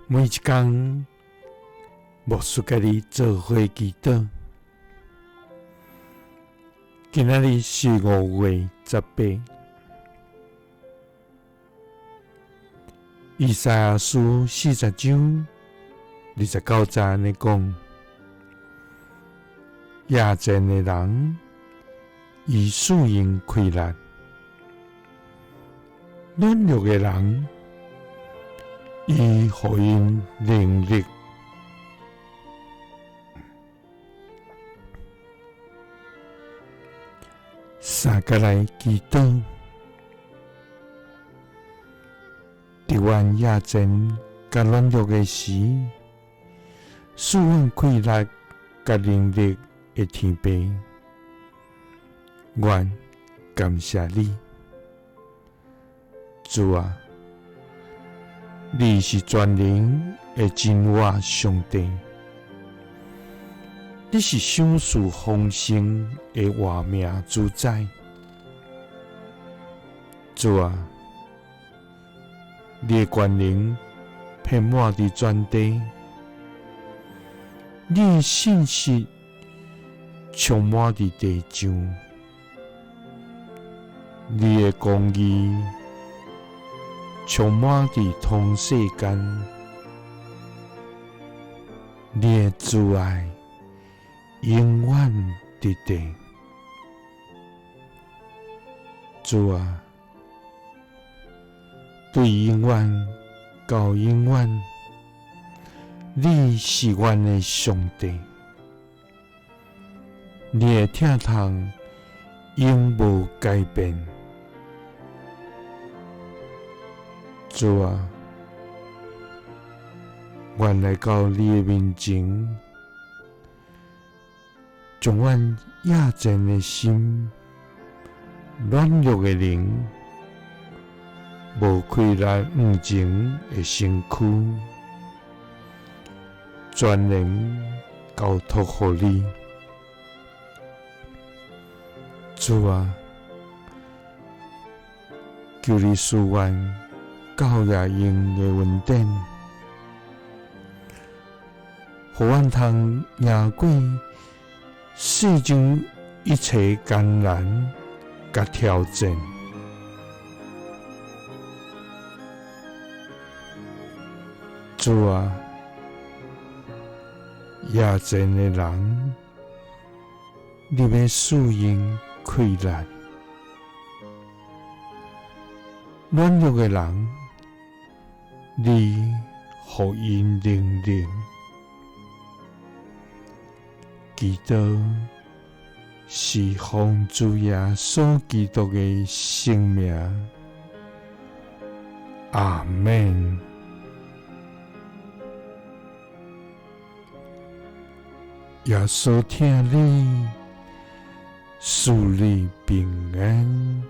每一天，牧师家己做伙祈祷。今仔日是5月18。以赛亞書40章29節安尼講：夜靜的人，以屬因開力；軟弱的人，以互因能力。三個來祈禱，在阮夜靜甲軟弱的時，賜阮開力甲能力的天父，阮感謝你，主啊！你是全能的真活上帝，你是享受豐盛的活命主宰。主啊，你的權能遍滿佇全地，你的信實充滿佇地上，你的公義充滿佇通世間，你的慈愛永遠直直。主啊，對永遠到永遠，你是阮的上帝，你的疼痛永無改變。主啊，阮來到你的面前，將阮夜靜的心、軟弱的靈、無開力毋情的身軀，全然交託予你。主啊，求你賜阮到夜用的恩典，互阮通贏過世上一切艱難甲挑戰。主啊，夜靜的人，你要賜因開力；軟弱的人，你互因能力。祈禱是奉主耶穌基督的聖名，阿們。耶穌聽你，賜你平安。